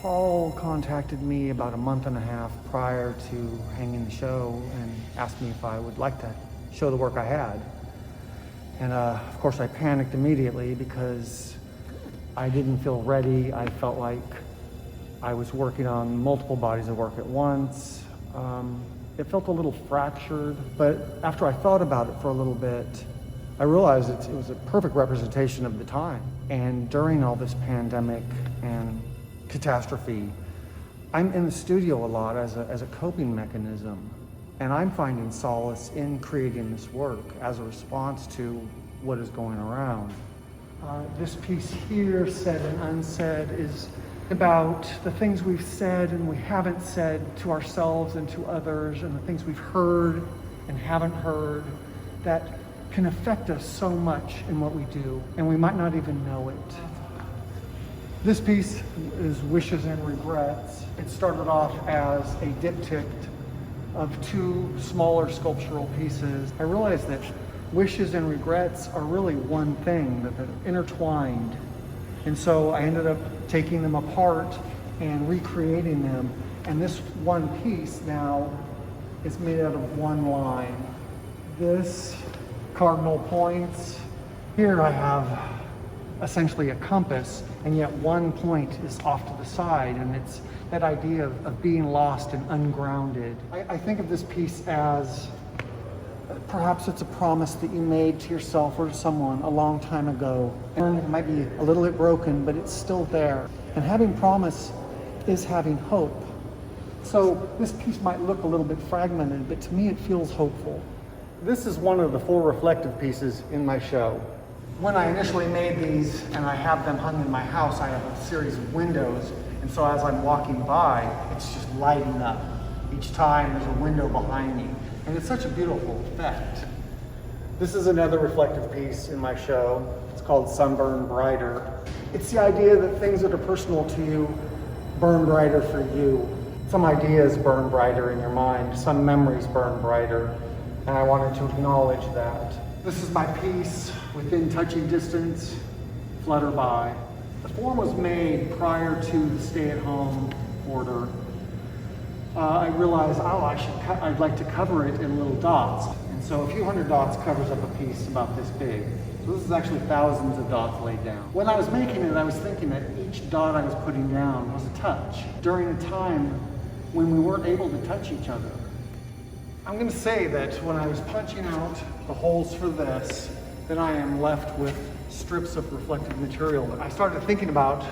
Paul contacted me about a month and a half prior to hanging the show and asked me if I would like to show the work I had. And of course I panicked immediately because I didn't feel ready. I felt like I was working on multiple bodies of work at once. It felt a little fractured, but after I thought about it for a little bit, I realized it was a perfect representation of the time. And during all this pandemic and catastrophe, I'm in the studio a lot as a coping mechanism. And I'm finding solace in creating this work as a response to what is going around. This piece here, Said and Unsaid, is about the things we've said and we haven't said to ourselves and to others, and the things we've heard and haven't heard that can affect us so much in what we do, and we might not even know it. This piece is Wishes and Regrets. It started off as a diptych of two smaller sculptural pieces. I realized that wishes and regrets are really one thing, that they're intertwined. And so I ended up taking them apart and recreating them. And this one piece now is made out of one line. This cardinal points. Here I have essentially a compass, and yet one point is off to the side, and it's that idea of being lost and ungrounded. I think of this piece as perhaps it's a promise that you made to yourself or to someone a long time ago. And it might be a little bit broken, but it's still there. And having promise is having hope. So this piece might look a little bit fragmented, but to me it feels hopeful. This is one of the 4 reflective pieces in my show. When I initially made these and I have them hung in my house, I have a series of windows. And so as I'm walking by, it's just lighting up. Each time there's a window behind me. And it's such a beautiful effect. This is another reflective piece in my show. It's called Sunburn Brighter. It's the idea that things that are personal to you burn brighter for you. Some ideas burn brighter in your mind. Some memories burn brighter. And I wanted to acknowledge that. This is my piece, Within Touching Distance, Flutter by. The form was made prior to the stay-at-home order. I realized, I'd like to cover it in little dots. And so a few hundred dots covers up a piece about this big. So this is actually thousands of dots laid down. When I was making it, I was thinking that each dot I was putting down was a touch during a time when we weren't able to touch each other. I'm going to say that when I was punching out the holes for this, then I am left with strips of reflective material. I started thinking about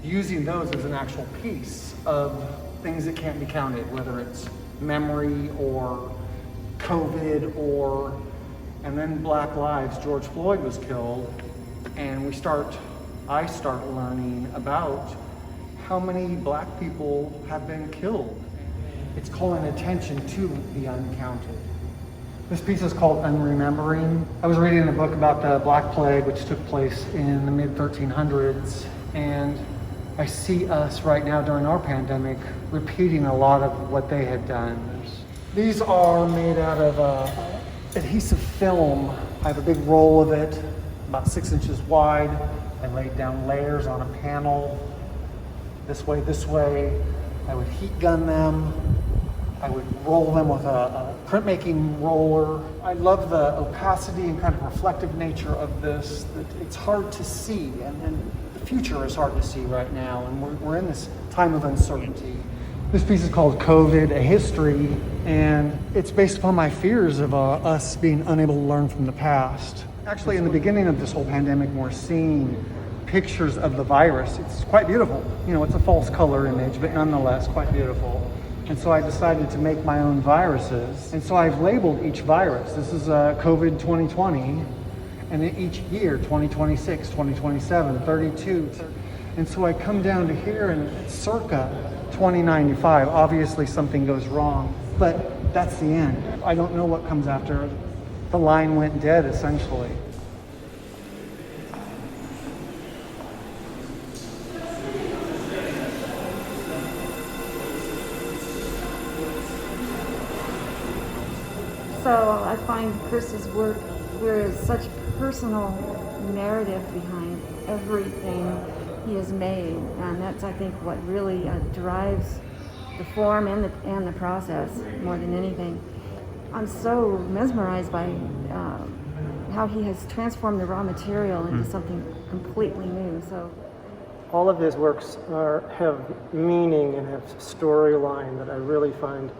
using those as an actual piece of things that can't be counted, whether it's memory or COVID and then Black Lives. George Floyd was killed, and I start learning about how many Black people have been killed. It's calling attention to the uncounted. This piece is called Unremembering. I was reading a book about the Black Plague, which took place in the mid-1300s, and I see us right now during our pandemic repeating a lot of what they had done. These are made out of adhesive film. I have a big roll of it, about 6 inches wide. I laid down layers on a panel, this way. I would heat gun them. I would roll them with a printmaking roller. I love the opacity and kind of reflective nature of this. That it's hard to see, and the future is hard to see right now, and we're in this time of uncertainty. This piece is called COVID, A History, and it's based upon my fears of us being unable to learn from the past. Actually, in the beginning of this whole pandemic, we're seeing pictures of the virus. It's quite beautiful. You know, it's a false color image, but nonetheless quite beautiful. And so I decided to make my own viruses. And so I've labeled each virus. This is COVID 2020, and then each year, 2026, 2027, 32. And so I come down to here and it's circa 2095. Obviously something goes wrong, but that's the end. I don't know what comes after. The line went dead, essentially. So I find Chris's work, there is such personal narrative behind everything he has made, and that's, I think, what really drives the form and the process more than anything. I'm so mesmerized by how he has transformed the raw material into something completely new. So all of his works have meaning and have storyline that I really find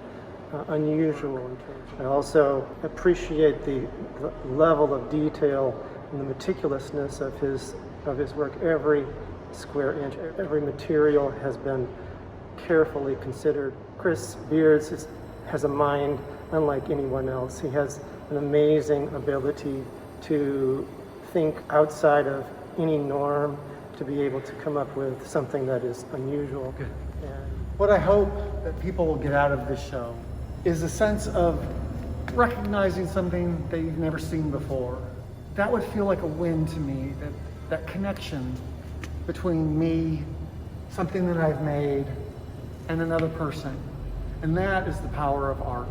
unusual. I also appreciate the level of detail and the meticulousness of his work. Every square inch, every material has been carefully considered. Chris Beards has a mind unlike anyone else. He has an amazing ability to think outside of any norm, to be able to come up with something that is unusual. Good. And What I hope that people will get out of this show is a sense of recognizing something that you've never seen before. That would feel like a win to me, that connection between me, something that I've made, and another person. And that is the power of art.